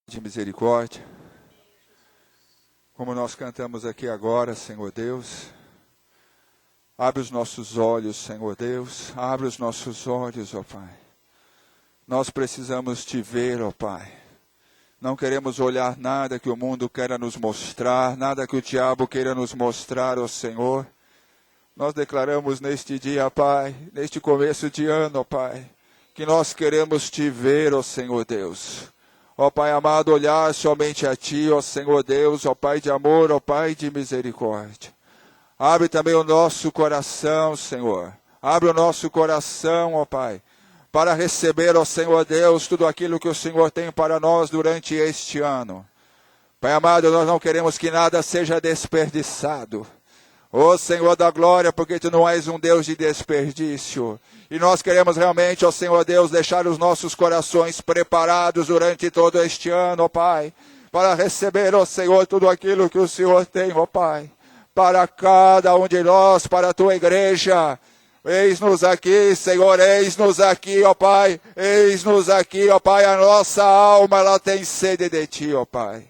De misericórdia, como nós cantamos aqui agora, Senhor Deus, abre os nossos olhos, Senhor Deus, abre os nossos olhos, ó Pai. Nós precisamos Te ver, ó Pai. Não queremos olhar nada que o mundo queira nos mostrar, nada que o diabo queira nos mostrar, ó Senhor. Nós declaramos neste dia, Pai, neste começo de ano, ó Pai, que nós queremos Te ver, ó Senhor Deus. Ó Pai amado, olhar somente a Ti, ó Senhor Deus, ó Pai de amor, ó Pai de misericórdia. Abre também o nosso coração, Senhor. Abre o nosso coração, ó Pai, para receber, ó Senhor Deus, tudo aquilo que o Senhor tem para nós durante este ano. Pai amado, nós não queremos que nada seja desperdiçado. Ó Senhor da glória, porque Tu não és um Deus de desperdício. E nós queremos realmente, ó Senhor Deus, deixar os nossos corações preparados durante todo este ano, ó Pai, para receber, ó Senhor, tudo aquilo que o Senhor tem, ó Pai, para cada um de nós, para a Tua igreja. Eis-nos aqui, Senhor, eis-nos aqui, ó Pai, eis-nos aqui, ó Pai, a nossa alma, ela tem sede de Ti, ó Pai.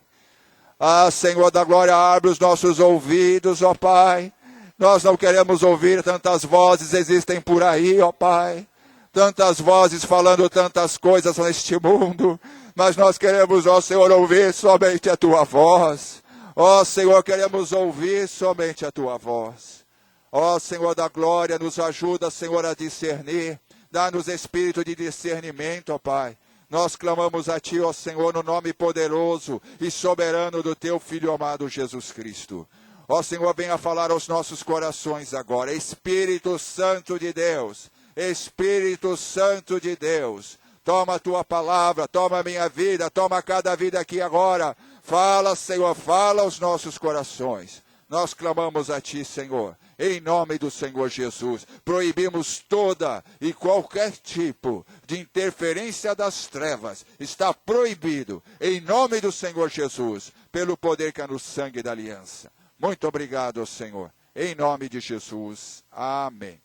Ah, Senhor da glória, abre os nossos ouvidos, ó Pai. Nós não queremos ouvir tantas vozes existem por aí, ó Pai. Tantas vozes falando tantas coisas neste mundo. Mas nós queremos, ó Senhor, ouvir somente a Tua voz. Ó Senhor, queremos ouvir somente a Tua voz. Ó Senhor da glória, nos ajuda, Senhor, a discernir. Dá-nos espírito de discernimento, ó Pai. Nós clamamos a Ti, ó Senhor, no nome poderoso e soberano do Teu Filho amado Jesus Cristo. Ó Senhor, venha falar aos nossos corações agora. Espírito Santo de Deus, Espírito Santo de Deus, toma a Tua palavra, toma a minha vida, toma cada vida aqui agora. Fala, Senhor, fala aos nossos corações. Nós clamamos a Ti, Senhor, em nome do Senhor Jesus. Proibimos toda e qualquer tipo de interferência das trevas. Está proibido, em nome do Senhor Jesus, pelo poder que há no sangue da aliança. Muito obrigado, Senhor, em nome de Jesus. Amém.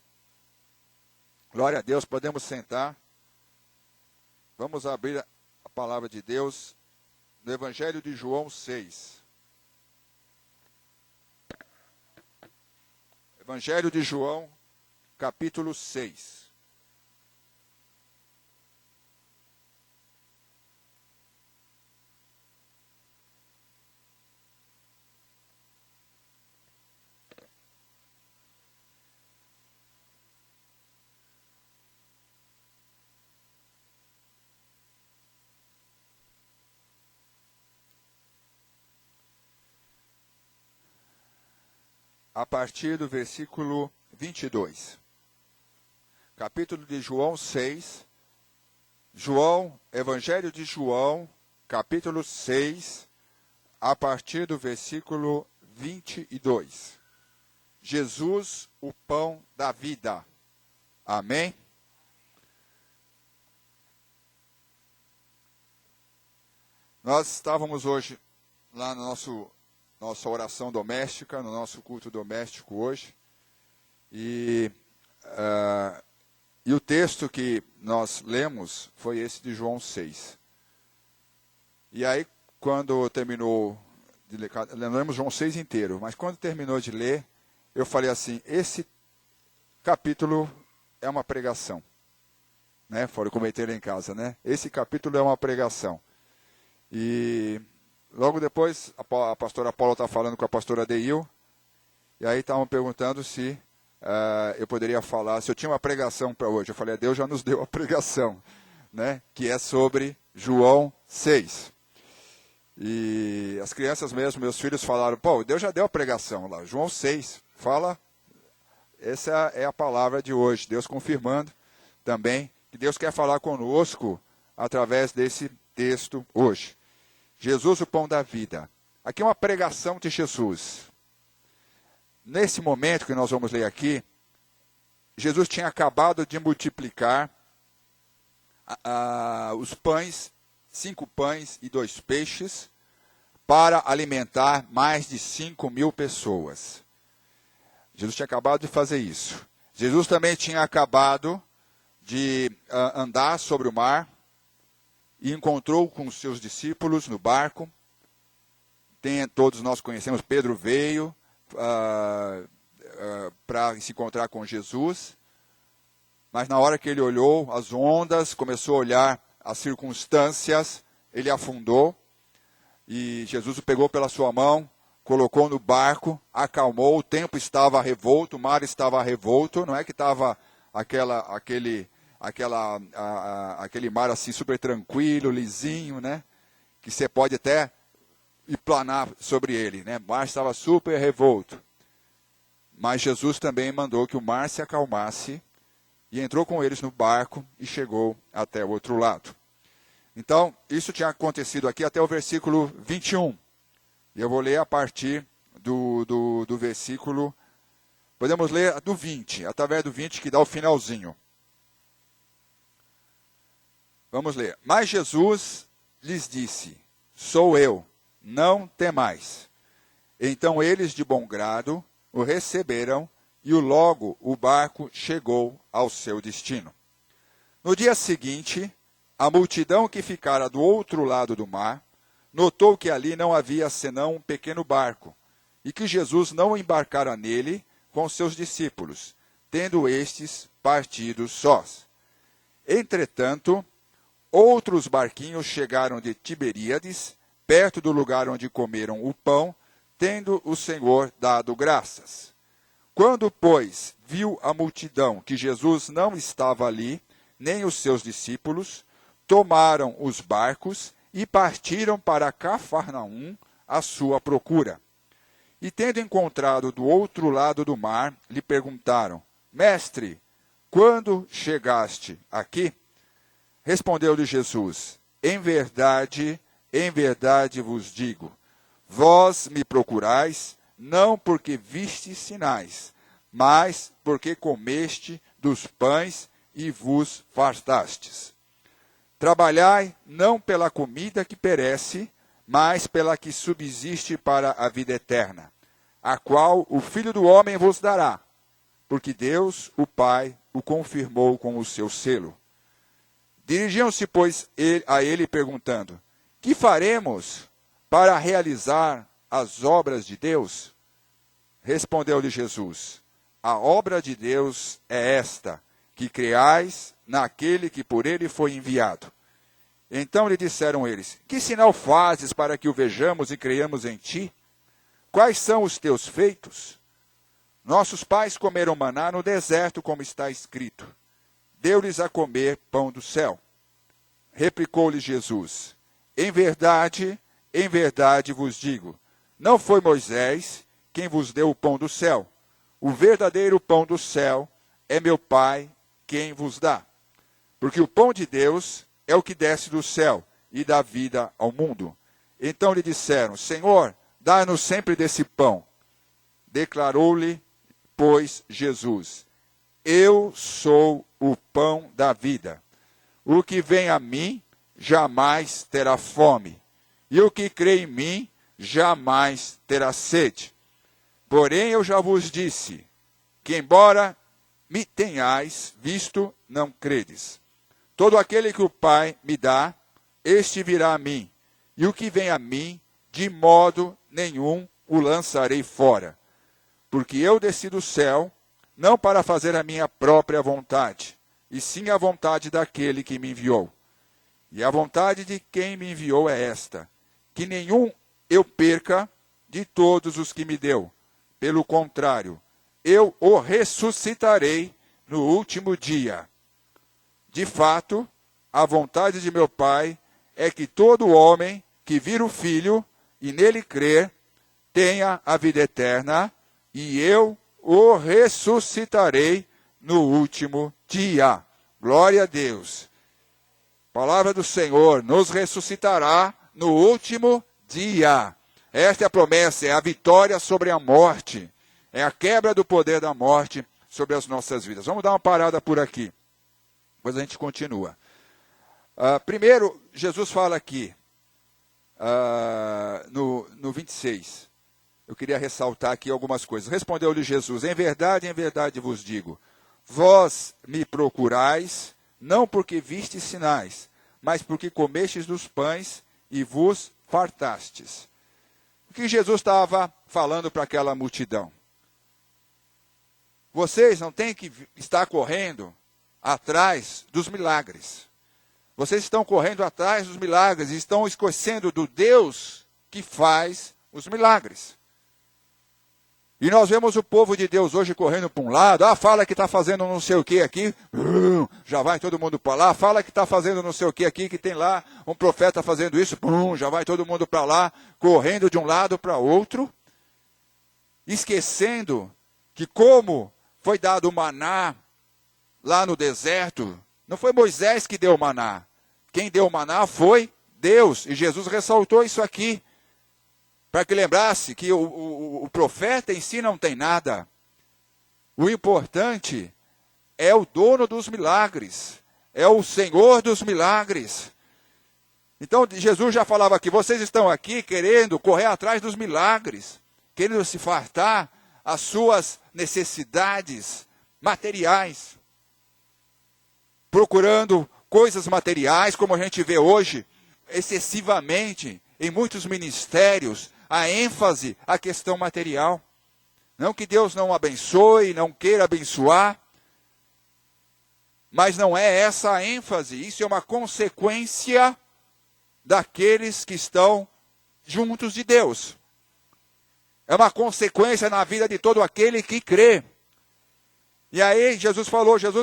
Glória a Deus, podemos sentar. Vamos abrir a palavra de Deus no Evangelho de João 6. Evangelho de João, capítulo 6. A partir do versículo 22. Capítulo de João 6. Evangelho de João, capítulo 6, a partir do versículo 22. Jesus, o pão da vida. Amém? Nós estávamos hoje lá no nossa oração doméstica, no nosso culto doméstico hoje. E o texto que nós lemos foi esse de João 6. E aí, quando terminou de ler, lemos João 6 inteiro, mas quando terminou de ler, eu falei assim, esse capítulo é uma pregação. Né? Foram cometer em casa, né? Esse capítulo é uma pregação. E logo depois, a pastora Paula está falando com a pastora Deil, e aí estavam perguntando se eu poderia falar, se eu tinha uma pregação para hoje. Eu falei, Deus já nos deu a pregação, né? Que é sobre João 6. E as crianças mesmo, meus filhos falaram, pô, Deus já deu a pregação lá, João 6, fala, essa é a palavra de hoje, Deus confirmando também que Deus quer falar conosco através desse texto hoje. Jesus, o pão da vida. Aqui é uma pregação de Jesus. Nesse momento que nós vamos ler aqui, Jesus tinha acabado de multiplicar os pães, 5 pães e 2 peixes, para alimentar mais de 5.000 pessoas. Jesus tinha acabado de fazer isso. Jesus também tinha acabado de andar sobre o mar, e encontrou com os seus discípulos no barco. Todos nós conhecemos, Pedro veio para se encontrar com Jesus, mas na hora que ele olhou as ondas, começou a olhar as circunstâncias, ele afundou, e Jesus o pegou pela sua mão, colocou no barco, acalmou, o tempo estava revolto, o mar estava revolto, não é que estava aquele mar assim super tranquilo, lisinho, né? Que você pode até ir planar sobre ele, né? O mar estava super revolto. Mas Jesus também mandou que o mar se acalmasse e entrou com eles no barco e chegou até o outro lado. Então, isso tinha acontecido aqui até o versículo 21. E eu vou ler a partir do versículo, podemos ler do 20, através do 20 que dá o finalzinho. Vamos ler. Mas Jesus lhes disse, sou eu, não temais. Então eles de bom grado o receberam e logo o barco chegou ao seu destino. No dia seguinte, a multidão que ficara do outro lado do mar, notou que ali não havia senão um pequeno barco, e que Jesus não embarcara nele com seus discípulos, tendo estes partido sós. Entretanto, outros barquinhos chegaram de Tiberíades, perto do lugar onde comeram o pão, tendo o Senhor dado graças. Quando, pois, viu a multidão que Jesus não estava ali, nem os seus discípulos, tomaram os barcos e partiram para Cafarnaum à sua procura. E tendo encontrado do outro lado do mar, lhe perguntaram, Mestre, quando chegaste aqui? Respondeu-lhe Jesus, em verdade vos digo, vós me procurais, não porque vistes sinais, mas porque comeste dos pães e vos fartastes. Trabalhai não pela comida que perece, mas pela que subsiste para a vida eterna, a qual o Filho do Homem vos dará, porque Deus, o Pai, o confirmou com o seu selo. Dirigiam-se, pois, a ele perguntando, que faremos para realizar as obras de Deus? Respondeu-lhe Jesus, a obra de Deus é esta, que creais naquele que por ele foi enviado. Então lhe disseram eles, que sinal fazes para que o vejamos e creiamos em ti? Quais são os teus feitos? Nossos pais comeram maná no deserto, como está escrito. Deu-lhes a comer pão do céu. Replicou-lhe Jesus, em verdade vos digo, não foi Moisés quem vos deu o pão do céu. O verdadeiro pão do céu é meu Pai quem vos dá. Porque o pão de Deus é o que desce do céu e dá vida ao mundo. Então lhe disseram, Senhor, dá-nos sempre desse pão. Declarou-lhe, pois, Jesus, eu sou o pão da vida. O que vem a mim jamais terá fome, e o que crê em mim jamais terá sede. Porém eu já vos disse, que embora me tenhais visto, não credes. Todo aquele que o Pai me dá, este virá a mim, e o que vem a mim, de modo nenhum o lançarei fora. Porque eu desci do céu, não para fazer a minha própria vontade, e sim a vontade daquele que me enviou. E a vontade de quem me enviou é esta, que nenhum eu perca de todos os que me deu. Pelo contrário, eu o ressuscitarei no último dia. De fato, a vontade de meu Pai é que todo homem que vir o Filho e nele crer, tenha a vida eterna, e eu o ressuscitarei no último dia. Glória a Deus. Palavra do Senhor, nos ressuscitará no último dia. Esta é a promessa, é a vitória sobre a morte. É a quebra do poder da morte sobre as nossas vidas. Vamos dar uma parada por aqui. Depois a gente continua. Primeiro, Jesus fala aqui, no 26. Eu queria ressaltar aqui algumas coisas. Respondeu-lhe Jesus, em verdade vos digo, vós me procurais, não porque vistes sinais, mas porque comestes dos pães e vos fartastes. O que Jesus estava falando para aquela multidão? Vocês não têm que estar correndo atrás dos milagres. Vocês estão correndo atrás dos milagres e estão esquecendo do Deus que faz os milagres. E nós vemos o povo de Deus hoje correndo para um lado. Fala que está fazendo não sei o que aqui. Já vai todo mundo para lá. Fala que está fazendo não sei o que aqui, que tem lá um profeta fazendo isso. Já vai todo mundo para lá, correndo de um lado para outro. Esquecendo que como foi dado o maná lá no deserto, não foi Moisés que deu o maná. Quem deu o maná foi Deus. E Jesus ressaltou isso aqui. Para que lembrasse que o profeta em si não tem nada. O importante é o dono dos milagres. É o Senhor dos milagres. Então Jesus já falava aqui, vocês estão aqui querendo correr atrás dos milagres. Querendo se fartar as suas necessidades materiais. Procurando coisas materiais, como a gente vê hoje, excessivamente, em muitos ministérios, a ênfase à questão material. Não que Deus não abençoe, não queira abençoar, mas não é essa a ênfase. Isso é uma consequência daqueles que estão juntos de Deus. É uma consequência na vida de todo aquele que crê. E aí Jesus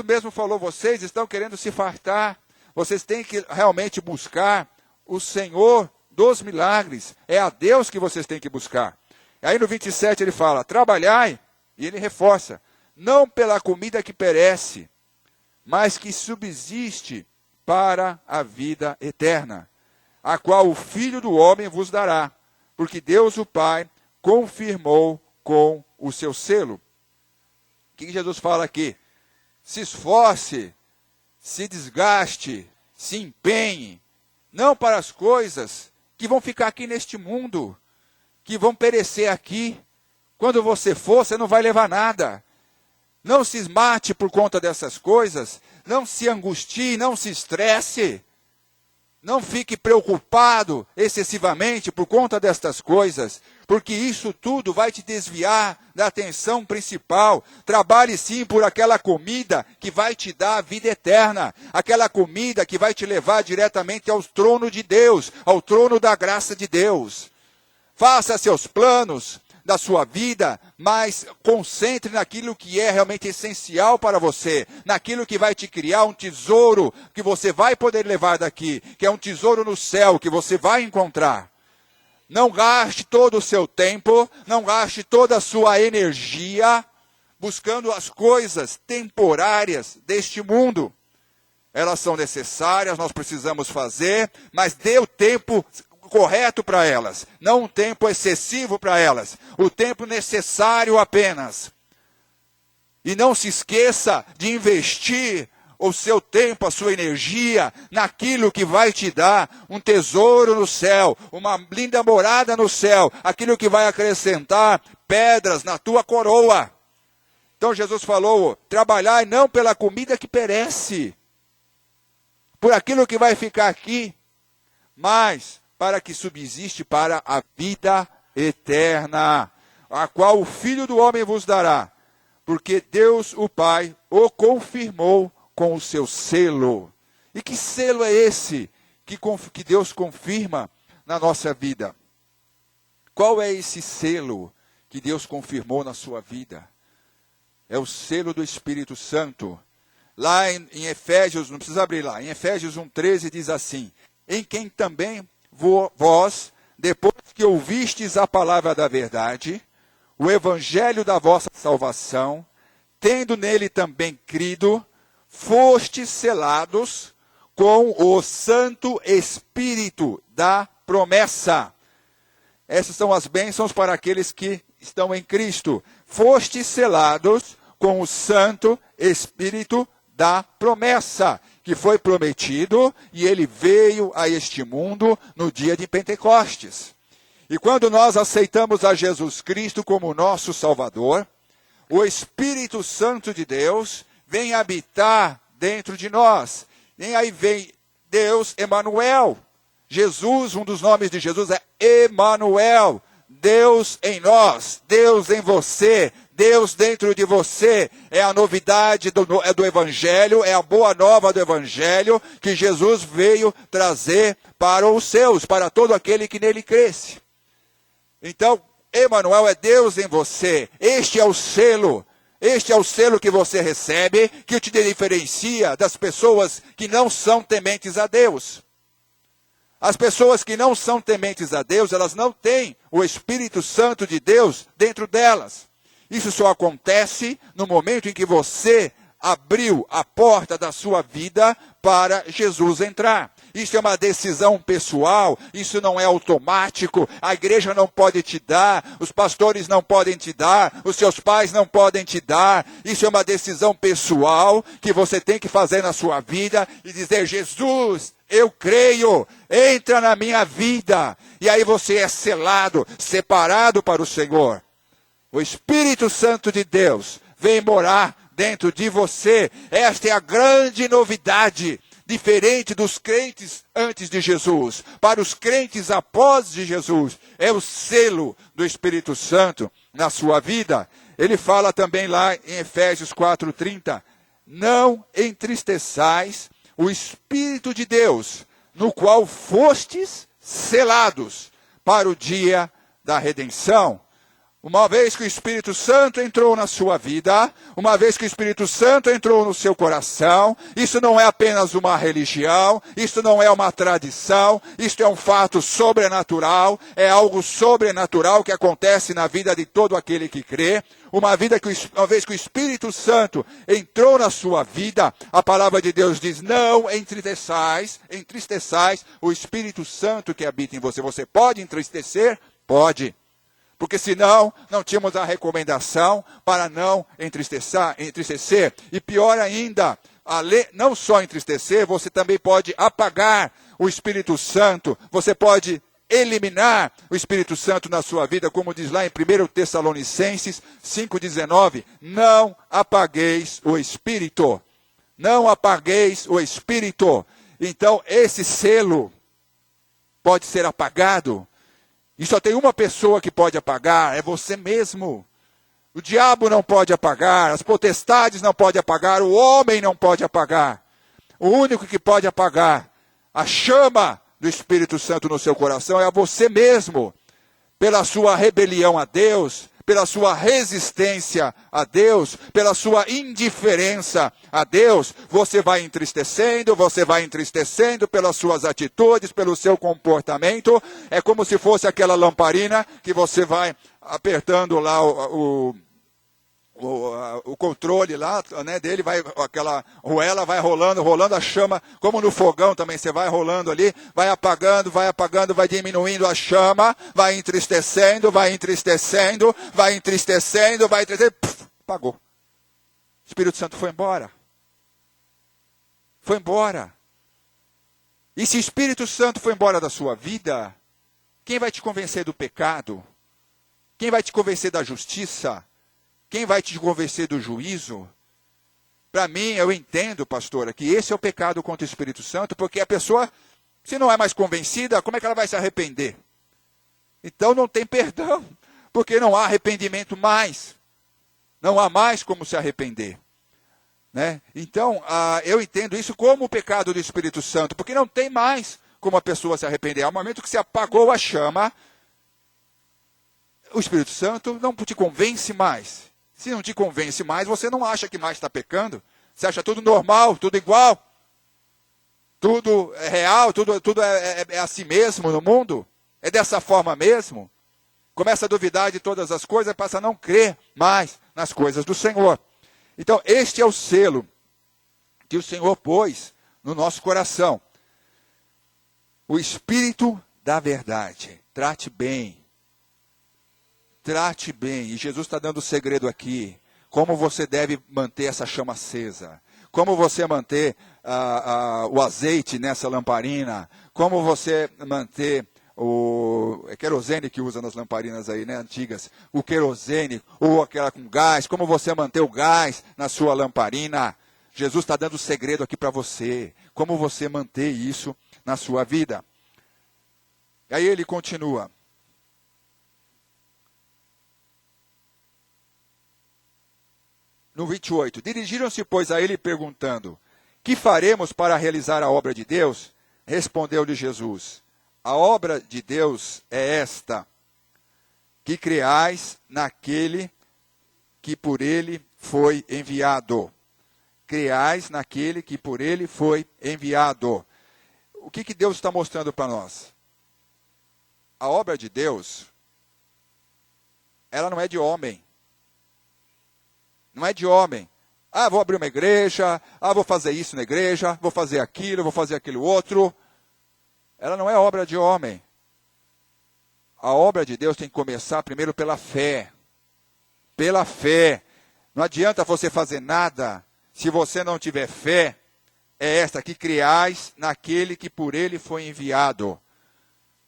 mesmo falou, vocês estão querendo se fartar, vocês têm que realmente buscar o Senhor dos milagres. É a Deus que vocês têm que buscar. Aí no 27 ele fala, trabalhai, e ele reforça, não pela comida que perece, mas que subsiste para a vida eterna, a qual o Filho do Homem vos dará, porque Deus o Pai confirmou com o seu selo. O que Jesus fala aqui? Se esforce, se desgaste, se empenhe, não para as coisas que vão ficar aqui neste mundo, que vão perecer aqui. Quando você for, você não vai levar nada. Não se esmate por conta dessas coisas, não se angustie, não se estresse. Não fique preocupado excessivamente por conta destas coisas, porque isso tudo vai te desviar da atenção principal. Trabalhe sim por aquela comida que vai te dar a vida eterna, aquela comida que vai te levar diretamente ao trono de Deus, ao trono da graça de Deus. Faça seus planos da sua vida, mas concentre naquilo que é realmente essencial para você, naquilo que vai te criar um tesouro que você vai poder levar daqui, que é um tesouro no céu que você vai encontrar. Não gaste todo o seu tempo, não gaste toda a sua energia buscando as coisas temporárias deste mundo. Elas são necessárias, nós precisamos fazer, mas dê o tempo correto para elas, não um tempo excessivo para elas, o tempo necessário apenas. E não se esqueça de investir o seu tempo, a sua energia, naquilo que vai te dar um tesouro no céu, uma linda morada no céu, aquilo que vai acrescentar pedras na tua coroa. Então Jesus falou, trabalhai não pela comida que perece, por aquilo que vai ficar aqui, mas para que subsiste para a vida eterna, a qual o Filho do Homem vos dará, porque Deus o Pai o confirmou com o seu selo. E que selo é esse que Deus confirma na nossa vida? Qual é esse selo que Deus confirmou na sua vida? É o selo do Espírito Santo. Lá em Efésios, não precisa abrir lá, em Efésios 1,13 diz assim, em quem também vós, depois que ouvistes a palavra da verdade, o evangelho da vossa salvação, tendo nele também crido, fostes selados com o Santo Espírito da promessa. Essas são as bênçãos para aqueles que estão em Cristo. Fostes selados com o Santo Espírito da promessa, que foi prometido e ele veio a este mundo no dia de Pentecostes. E quando nós aceitamos a Jesus Cristo como nosso Salvador, o Espírito Santo de Deus vem habitar dentro de nós. E aí vem Deus Emanuel. Jesus, um dos nomes de Jesus é Emanuel. Deus em nós, Deus em você, Deus dentro de você. É a novidade do Evangelho, é a boa nova do Evangelho que Jesus veio trazer para os seus, para todo aquele que nele cresce. Então, Emanuel é Deus em você. Este é o selo que você recebe, que te diferencia das pessoas que não são tementes a Deus. As pessoas que não são tementes a Deus, elas não têm o Espírito Santo de Deus dentro delas. Isso só acontece no momento em que você abriu a porta da sua vida para Jesus entrar. Isso é uma decisão pessoal, isso não é automático, a igreja não pode te dar, os pastores não podem te dar, os seus pais não podem te dar. Isso é uma decisão pessoal que você tem que fazer na sua vida e dizer: Jesus, eu creio, entra na minha vida. E aí você é selado, separado para o Senhor. O Espírito Santo de Deus vem morar dentro de você. Esta é a grande novidade, diferente dos crentes antes de Jesus. Para os crentes após de Jesus, é o selo do Espírito Santo na sua vida. Ele fala também lá em Efésios 4:30, não entristeçais o Espírito de Deus, no qual fostes selados para o dia da redenção. Uma vez que o Espírito Santo entrou na sua vida, uma vez que o Espírito Santo entrou no seu coração, isso não é apenas uma religião, isso não é uma tradição, isso é um fato sobrenatural, é algo sobrenatural que acontece na vida de todo aquele que crê. Uma vez que o Espírito Santo entrou na sua vida, a palavra de Deus diz: não entristeçais o Espírito Santo que habita em você. Você pode entristecer? Pode. Porque senão não tínhamos a recomendação para não entristecer. E pior ainda, não só entristecer, você também pode apagar o Espírito Santo. Você pode eliminar o Espírito Santo na sua vida, como diz lá em 1 Tessalonicenses 5,19. Não apagueis o Espírito. Não apagueis o Espírito. Então, esse selo pode ser apagado. E só tem uma pessoa que pode apagar, é você mesmo. O diabo não pode apagar, as potestades não podem apagar, o homem não pode apagar. O único que pode apagar a chama do Espírito Santo no seu coração é a você mesmo. Pela sua rebelião a Deus, pela sua resistência a Deus, pela sua indiferença a Deus, você vai entristecendo pelas suas atitudes, pelo seu comportamento. É como se fosse aquela lamparina que você vai apertando lá o controle lá, né, dele, aquela arruela vai rolando a chama, como no fogão também, você vai rolando ali, vai apagando, vai diminuindo a chama, vai entristecendo, apagou. O Espírito Santo foi embora. E se o Espírito Santo foi embora da sua vida, quem vai te convencer do pecado? Quem vai te convencer da justiça? Quem vai te convencer do juízo? Para mim, eu entendo, pastora, que esse é o pecado contra o Espírito Santo, porque a pessoa, se não é mais convencida, como é que ela vai se arrepender? Então não tem perdão, porque não há arrependimento mais. Não há mais como se arrepender. Né? Então, eu entendo isso como o pecado do Espírito Santo, porque não tem mais como a pessoa se arrepender. Ao momento que se apagou a chama, o Espírito Santo não te convence mais. Se não te convence mais, você não acha que mais está pecando. Você acha tudo normal, tudo igual. Tudo é real, tudo é assim mesmo no mundo. É dessa forma mesmo. Começa a duvidar de todas as coisas, passa a não crer mais nas coisas do Senhor. Então, este é o selo que o Senhor pôs no nosso coração. O Espírito da verdade. Trate bem. Trate bem, e Jesus está dando o segredo aqui, como você deve manter essa chama acesa, como você manter o azeite nessa lamparina, como você manter é querosene que usa nas lamparinas aí, né, antigas, o querosene, ou aquela com gás, como você manter o gás na sua lamparina, Jesus está dando segredo aqui para você. Como você manter isso na sua vida. E aí ele continua. No 28. Dirigiram-se, pois, a ele perguntando: que faremos para realizar a obra de Deus? Respondeu-lhe Jesus: a obra de Deus é esta, que creais naquele que por ele foi enviado. Creais naquele que por ele foi enviado. O que Deus está mostrando para nós? A obra de Deus, ela não é de homem. Não é de homem. Ah, vou abrir uma igreja, vou fazer isso na igreja, vou fazer aquilo outro. Ela não é obra de homem. A obra de Deus tem que começar primeiro pela fé. Pela fé. Não adianta você fazer nada se você não tiver fé. É esta que criais naquele que por ele foi enviado.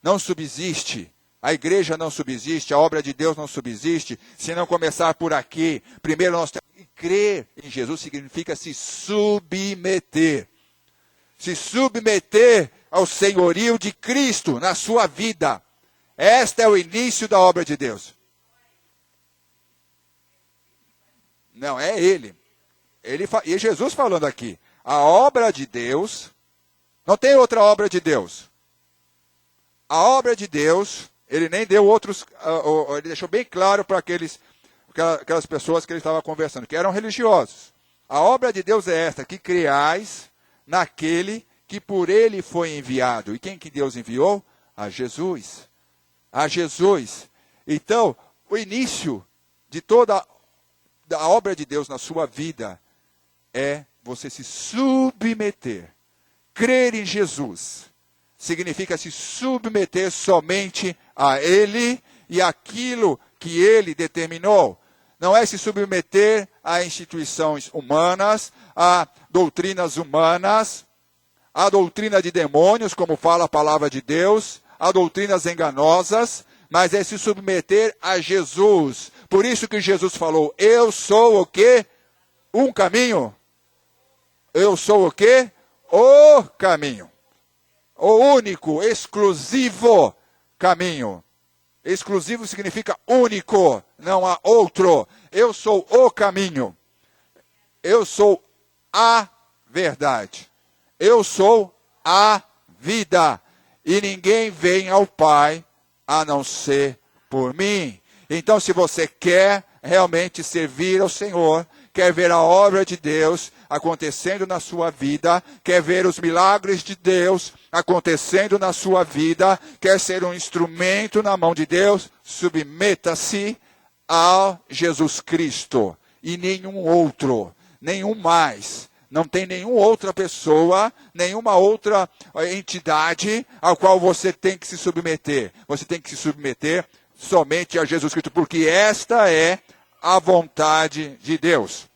Não subsiste. A igreja não subsiste, a obra de Deus não subsiste, se não começar por aqui. Primeiro nós temos que crer em Jesus, significa se submeter. Se submeter ao senhorio de Cristo na sua vida. Este é o início da obra de Deus. Não, é Ele. E Jesus falando aqui. A obra de Deus, não tem outra obra de Deus. A obra de Deus, ele nem deu outros, ele deixou bem claro para aquelas pessoas que ele estava conversando, que eram religiosos. A obra de Deus é esta, que criais naquele que por ele foi enviado. E quem que Deus enviou? A Jesus. A Jesus. Então, o início de toda a obra de Deus na sua vida é você se submeter. Crer em Jesus significa se submeter somente a Ele e aquilo que Ele determinou. Não é se submeter a instituições humanas, a doutrinas humanas, a doutrina de demônios, como fala a palavra de Deus, a doutrinas enganosas, mas é se submeter a Jesus. Por isso que Jesus falou, eu sou o quê? Um caminho. Eu sou o quê? O caminho. O único, exclusivo caminho. Exclusivo significa único, não há outro. Eu sou o caminho. Eu sou a verdade. Eu sou a vida. E ninguém vem ao Pai a não ser por mim. Então, se você quer realmente servir ao Senhor, quer ver a obra de Deus acontecendo na sua vida, quer ver os milagres de Deus acontecendo na sua vida, quer ser um instrumento na mão de Deus, submeta-se a Jesus Cristo e nenhum outro, nenhum mais. Não tem nenhuma outra pessoa, nenhuma outra entidade ao qual você tem que se submeter. Você tem que se submeter somente a Jesus Cristo, porque esta é a vontade de Deus.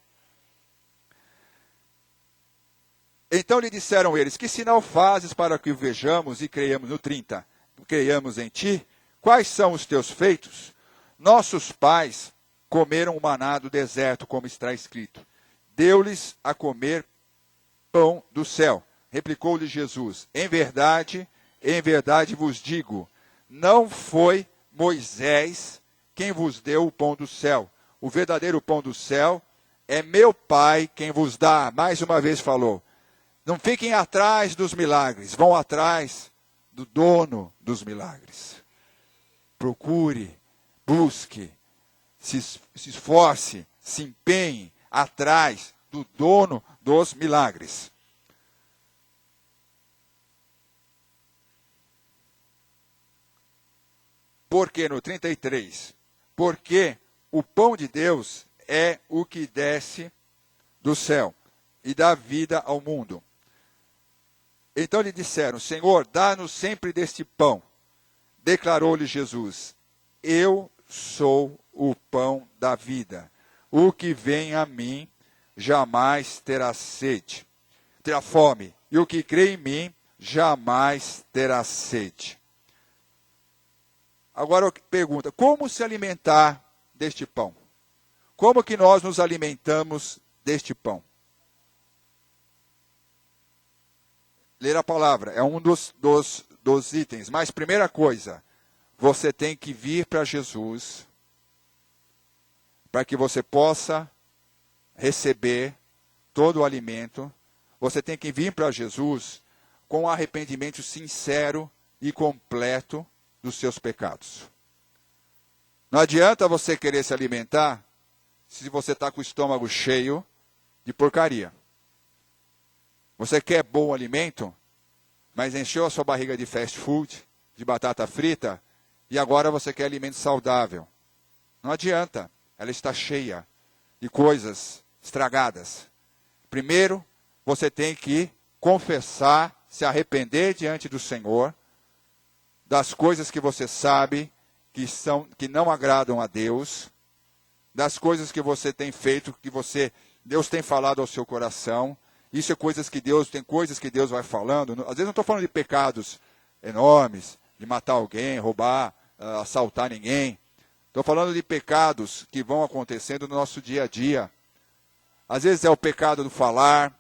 Então lhe disseram eles, que sinal fazes para que o vejamos e creiamos, no 30, creiamos em ti? Quais são os teus feitos? Nossos pais comeram o maná do deserto, como está escrito. Deu-lhes a comer pão do céu. Replicou-lhe Jesus, em verdade vos digo, não foi Moisés quem vos deu o pão do céu. O verdadeiro pão do céu é meu Pai quem vos dá. Mais uma vez falou. Não fiquem atrás dos milagres, vão atrás do dono dos milagres. Procure, busque, se esforce, se empenhe atrás do dono dos milagres. Porque no 33, porque o pão de Deus é o que desce do céu e dá vida ao mundo. Então lhe disseram, Senhor, dá-nos sempre deste pão. Declarou-lhe Jesus, eu sou o pão da vida. O que vem a mim jamais terá sede, terá fome. E o que crê em mim jamais terá sede. Agora pergunta, como se alimentar deste pão? Como que nós nos alimentamos deste pão? ler a palavra, é um dos itens. Mas primeira coisa, você tem que vir para Jesus, para que você possa receber todo o alimento. Você tem que vir para Jesus com um arrependimento sincero e completo dos seus pecados. Não adianta você querer se alimentar se você está com o estômago cheio de porcaria. Você quer bom alimento, mas encheu a sua barriga de fast food, de batata frita, e agora você quer alimento saudável. Não adianta, ela está cheia de coisas estragadas. Primeiro, você tem que confessar, se arrepender diante do Senhor, das coisas que você sabe que não agradam a Deus, das coisas que você tem feito, Deus tem falado ao seu coração. Isso é tem coisas que Deus vai falando. Às vezes não estou falando de pecados enormes, de matar alguém, roubar, assaltar ninguém. Estou falando de pecados que vão acontecendo no nosso dia a dia. Às vezes é o pecado do falar,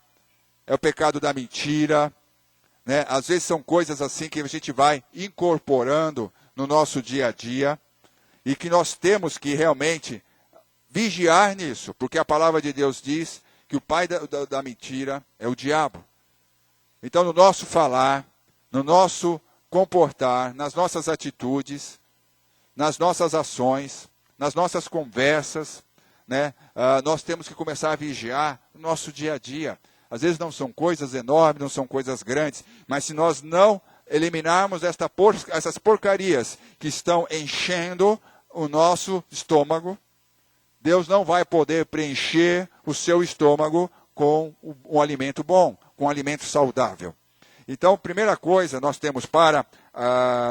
é o pecado da mentira, né? Às vezes são coisas assim que a gente vai incorporando no nosso dia a dia e que nós temos que realmente vigiar nisso, porque a palavra de Deus diz que o pai da mentira é o diabo. Então, no nosso falar, no nosso comportar, nas nossas atitudes, nas nossas ações, nas nossas conversas, né, nós temos que começar a vigiar o nosso dia a dia. Às vezes não são coisas enormes, não são coisas grandes, mas se nós não eliminarmos essas porcarias que estão enchendo o nosso estômago, Deus não vai poder preencher o seu estômago com um alimento bom, com um alimento saudável. Então, primeira coisa, nós temos para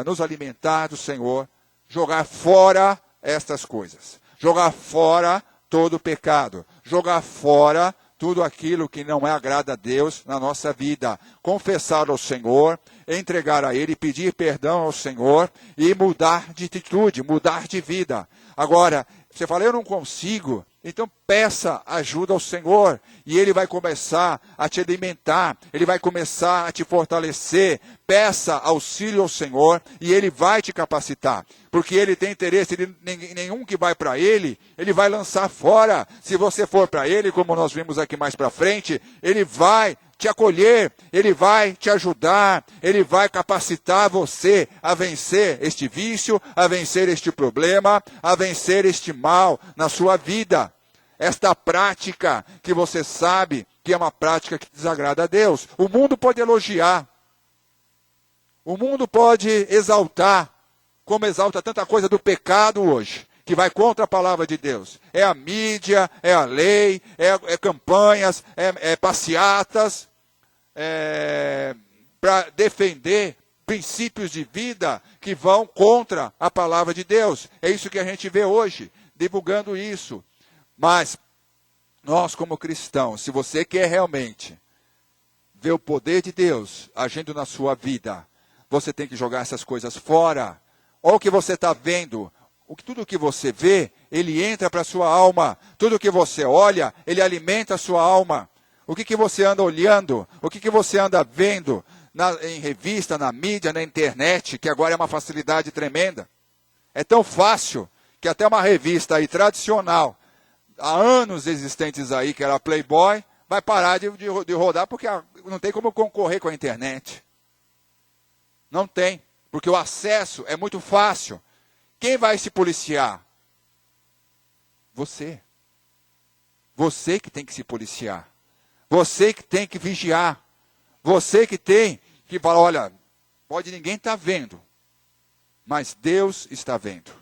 nos alimentar do Senhor, jogar fora estas coisas. Jogar fora todo o pecado. Jogar fora tudo aquilo que não agrada a Deus na nossa vida. Confessar ao Senhor, entregar a Ele, pedir perdão ao Senhor e mudar de atitude, mudar de vida. Agora, você fala, eu não consigo, então peça ajuda ao Senhor e Ele vai começar a te alimentar, Ele vai começar a te fortalecer. Peça auxílio ao Senhor e Ele vai te capacitar, porque Ele tem interesse, nenhum que vai para Ele vai lançar fora. Se você for para Ele, como nós vimos aqui mais para frente, Ele vai te acolher, Ele vai te ajudar, Ele vai capacitar você a vencer este vício, a vencer este problema, a vencer este mal na sua vida. Esta prática que você sabe que é uma prática que desagrada a Deus. O mundo pode elogiar, o mundo pode exaltar, como exalta tanta coisa do pecado hoje, que vai contra a palavra de Deus. É a mídia, é a lei, é campanhas, é passeatas, para defender princípios de vida que vão contra a palavra de Deus. É isso que a gente vê hoje, divulgando isso. Mas nós, como cristãos, se você quer realmente ver o poder de Deus agindo na sua vida, você tem que jogar essas coisas fora. Olha o que você está vendo. Tudo que você vê, ele entra para a sua alma. Tudo que você olha, ele alimenta a sua alma. O que você anda olhando? O que você anda vendo em revista, na mídia, na internet, que agora é uma facilidade tremenda. É tão fácil que até uma revista aí tradicional, há anos existentes aí, que era Playboy, vai parar de rodar porque não tem como concorrer com a internet. Não tem, porque o acesso é muito fácil. Quem vai se policiar? Você. Você que tem que se policiar. Você que tem que vigiar. Você que tem que falar, olha, pode ninguém estar vendo, mas Deus está vendo.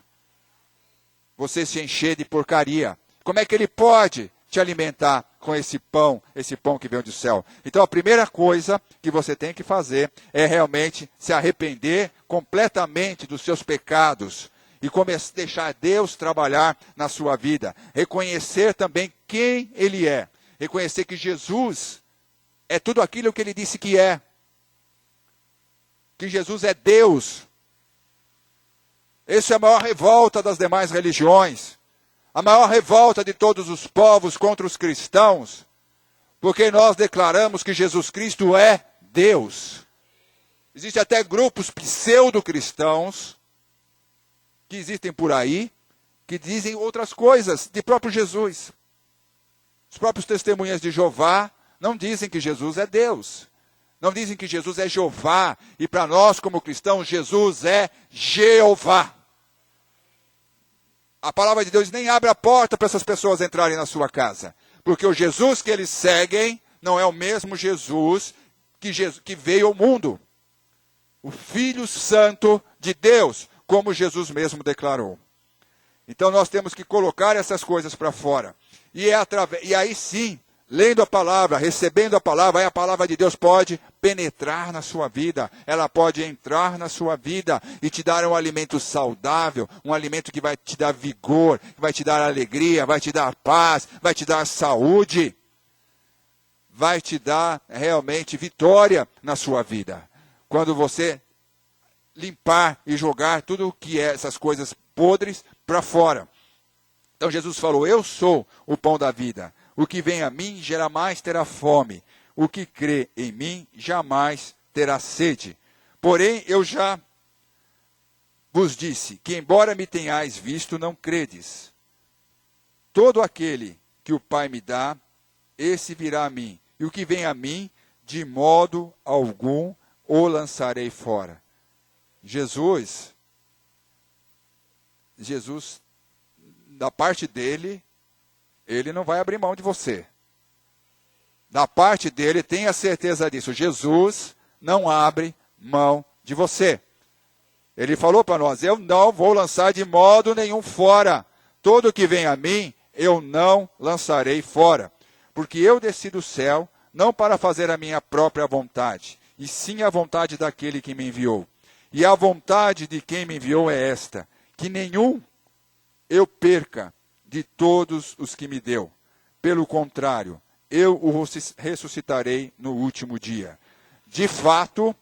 Você se encher de porcaria. Como é que Ele pode te alimentar com esse pão que vem do céu? Então a primeira coisa que você tem que fazer é realmente se arrepender completamente dos seus pecados e deixar Deus trabalhar na sua vida. Reconhecer também quem Ele é. Reconhecer que Jesus é tudo aquilo que Ele disse que é. Que Jesus é Deus. Essa é a maior revolta das demais religiões. A maior revolta de todos os povos contra os cristãos, porque nós declaramos que Jesus Cristo é Deus. Existem até grupos pseudo-cristãos que existem por aí, que dizem outras coisas de próprio Jesus. Os próprios testemunhas de Jeová não dizem que Jesus é Deus. Não dizem que Jesus é Jeová. E para nós, como cristãos, Jesus é Jeová. A palavra de Deus nem abre a porta para essas pessoas entrarem na sua casa. Porque o Jesus que eles seguem não é o mesmo Jesus que veio ao mundo. O Filho Santo de Deus, como Jesus mesmo declarou. Então nós temos que colocar essas coisas para fora. E aí sim, lendo a palavra, recebendo a palavra, aí a palavra de Deus pode penetrar na sua vida. Ela pode entrar na sua vida e te dar um alimento saudável, um alimento que vai te dar vigor, que vai te dar alegria, vai te dar paz, vai te dar saúde. Vai te dar realmente vitória na sua vida. Quando você limpar e jogar tudo o que é essas coisas podres para fora. Então Jesus falou, eu sou o pão da vida. O que vem a mim jamais terá fome. O que crê em mim jamais terá sede. Porém, eu já vos disse que, embora me tenhais visto, não credes. Todo aquele que o Pai me dá, esse virá a mim. E o que vem a mim, de modo algum, o lançarei fora. Jesus, da parte dele, ele não vai abrir mão de você. Da parte dele, tenha certeza disso. Jesus não abre mão de você. Ele falou para nós, eu não vou lançar de modo nenhum fora. Todo que vem a mim, eu não lançarei fora. Porque eu desci do céu, não para fazer a minha própria vontade, e sim a vontade daquele que me enviou. E a vontade de quem me enviou é esta, que nenhum eu perca de todos os que me deu. Pelo contrário, eu o ressuscitarei no último dia. De fato,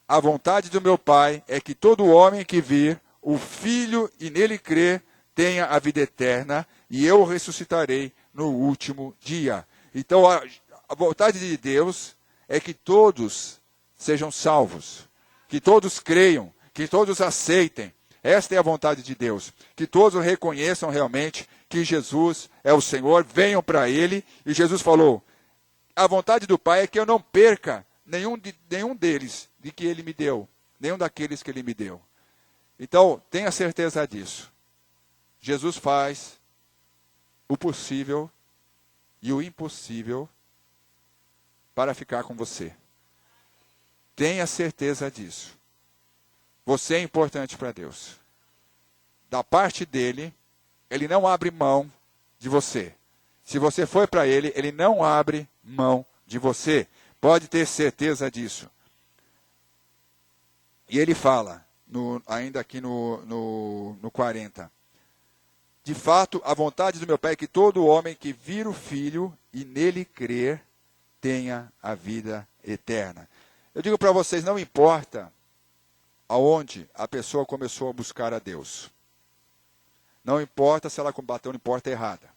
a vontade do meu Pai é que todo homem que vir o Filho e nele crer tenha a vida eterna, e eu o ressuscitarei no último dia. Então, a vontade de Deus é que todos sejam salvos, que todos creiam, que todos aceitem. Esta é a vontade de Deus, que todos reconheçam realmente que Jesus é o Senhor, venham para Ele. E Jesus falou, a vontade do Pai é que eu não perca nenhum deles de que Ele me deu, nenhum daqueles que Ele me deu. Então, tenha certeza disso. Jesus faz o possível e o impossível para ficar com você. Tenha certeza disso. Você é importante para Deus. Da parte dele, ele não abre mão de você. Se você foi para ele, ele não abre mão de você. Pode ter certeza disso. E ele fala, ainda aqui no 40. De fato, a vontade do meu Pai é que todo homem que vir o Filho e nele crer, tenha a vida eterna. Eu digo para vocês, não importa aonde a pessoa começou a buscar a Deus. Não importa se ela bateu na porta errada.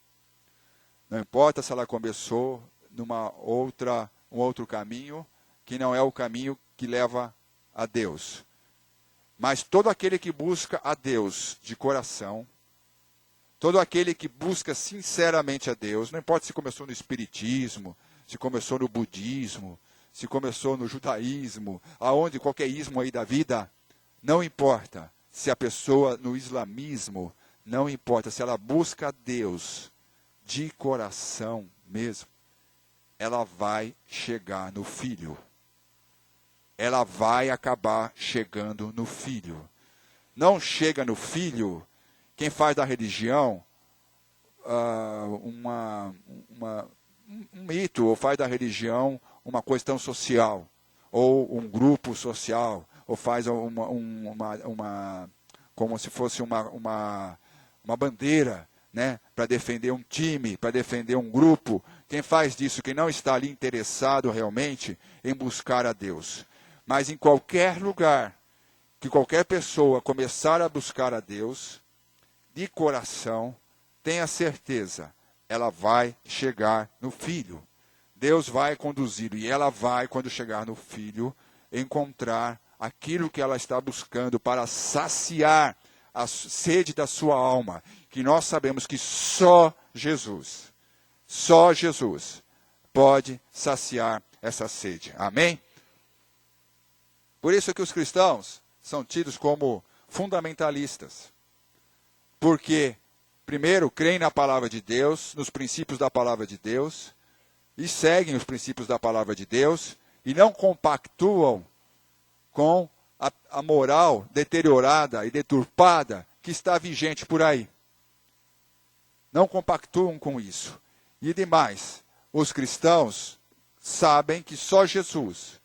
Não importa se ela começou um outro caminho, que não é o caminho que leva a Deus. Mas todo aquele que busca a Deus de coração, todo aquele que busca sinceramente a Deus, não importa se começou no espiritismo, se começou no budismo, se começou no judaísmo, aonde qualquer ismo aí da vida, não importa. Se a pessoa no islamismo, não importa. Se ela busca a Deus de coração mesmo, ela vai chegar no Filho. Ela vai acabar chegando no Filho. Não chega no Filho quem faz da religião um mito, ou faz da religião uma questão social, ou um grupo social, ou faz como se fosse uma bandeira, né, para defender um time, para defender um grupo. Quem faz disso, quem não está ali interessado realmente em buscar a Deus. Mas em qualquer lugar que qualquer pessoa começar a buscar a Deus, de coração, tenha certeza, ela vai chegar no Filho. Deus vai conduzi-lo. E ela vai, quando chegar no filho, encontrar aquilo que ela está buscando para saciar a sede da sua alma. Que nós sabemos que só Jesus pode saciar essa sede. Amém? Por isso que os cristãos são tidos como fundamentalistas. Porque, primeiro, creem na palavra de Deus, nos princípios da palavra de Deus, e seguem os princípios da palavra de Deus, e não compactuam com a moral deteriorada e deturpada que está vigente por aí. Não compactuam com isso. E demais, os cristãos sabem que só Jesus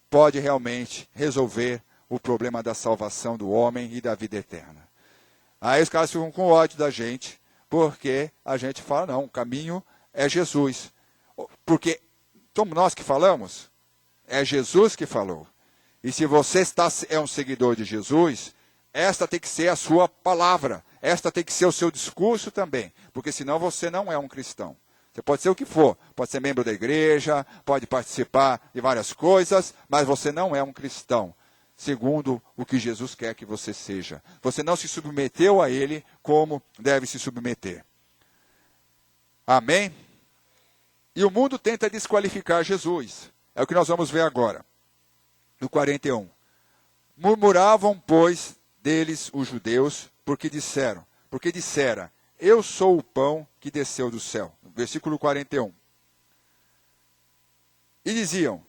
pode realmente resolver o problema da salvação do homem e da vida eterna. Aí os caras ficam com ódio da gente, porque a gente fala, não, o caminho é Jesus. Porque somos nós que falamos, é Jesus que falou. E se você é um seguidor de Jesus, esta tem que ser a sua palavra, esta tem que ser o seu discurso também, porque senão você não é um cristão. Você pode ser o que for, pode ser membro da igreja, pode participar de várias coisas, mas você não é um cristão, segundo o que Jesus quer que você seja. Você não se submeteu a Ele como deve se submeter. Amém? E o mundo tenta desqualificar Jesus. É o que nós vamos ver agora. No 41. Murmuravam, pois, deles os judeus, porque dissera, eu sou o pão que desceu do céu. Versículo 41. E diziam,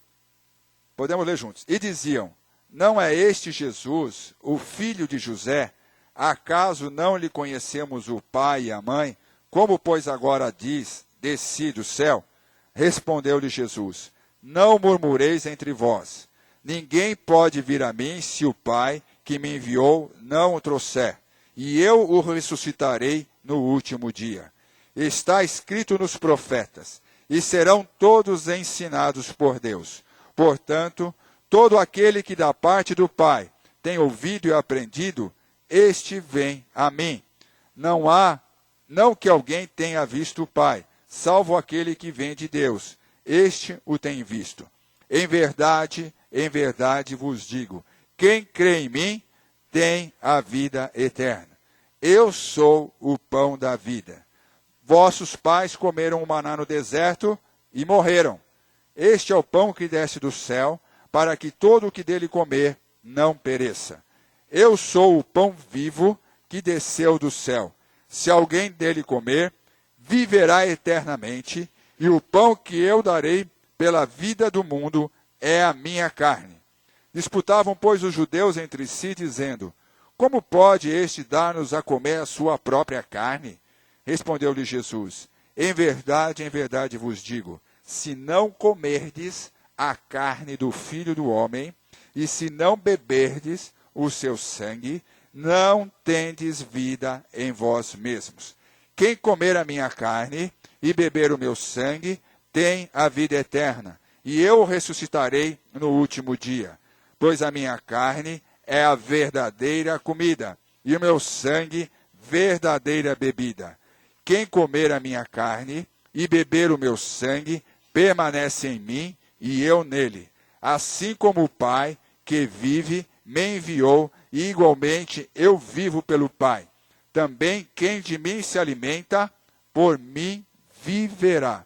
podemos ler juntos, e diziam, não é este Jesus, o filho de José? Acaso não lhe conhecemos o pai e a mãe? Como, pois, agora diz, desci do céu? Respondeu-lhe Jesus, não murmureis entre vós. Ninguém pode vir a mim se o Pai que me enviou não o trouxer, e eu o ressuscitarei no último dia. Está escrito nos profetas, e serão todos ensinados por Deus. Portanto, todo aquele que da parte do Pai tem ouvido e aprendido, este vem a mim. Não que alguém tenha visto o Pai, salvo aquele que vem de Deus. Este o tem visto. Em verdade vos digo, quem crê em mim tem a vida eterna. Eu sou o pão da vida. Vossos pais comeram o maná no deserto e morreram. Este é o pão que desce do céu, para que todo o que dele comer não pereça. Eu sou o pão vivo que desceu do céu. Se alguém dele comer, viverá eternamente, e o pão que eu darei pela vida do mundo é a minha carne. Disputavam, pois, os judeus entre si, dizendo, como pode este dar-nos a comer a sua própria carne? Respondeu-lhe Jesus, em verdade vos digo, se não comerdes a carne do Filho do Homem, e se não beberdes o seu sangue, não tendes vida em vós mesmos. Quem comer a minha carne e beber o meu sangue, tem a vida eterna, e eu o ressuscitarei no último dia. Pois a minha carne é a verdadeira comida, e o meu sangue, verdadeira bebida. Quem comer a minha carne e beber o meu sangue, permanece em mim e eu nele. Assim como o Pai, que vive, me enviou, e igualmente eu vivo pelo Pai. Também quem de mim se alimenta, por mim viverá.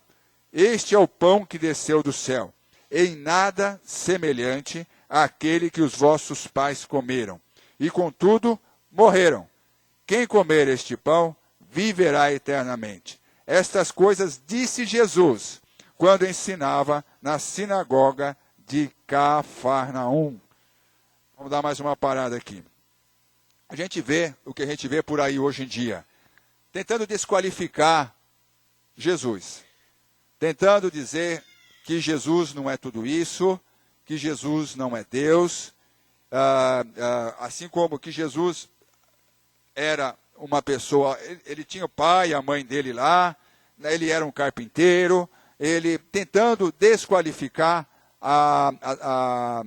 Este é o pão que desceu do céu, em nada semelhante àquele que os vossos pais comeram, e contudo morreram. Quem comer este pão, viverá eternamente. Estas coisas disse Jesus, quando ensinava na sinagoga de Cafarnaum. Vamos dar mais uma parada aqui. A gente vê o que a gente vê por aí hoje em dia, tentando desqualificar Jesus, tentando dizer que Jesus não é tudo isso, que Jesus não é Deus, assim como que Jesus era uma pessoa, ele tinha o pai e a mãe dele lá, né, ele era um carpinteiro, ele tentando desqualificar a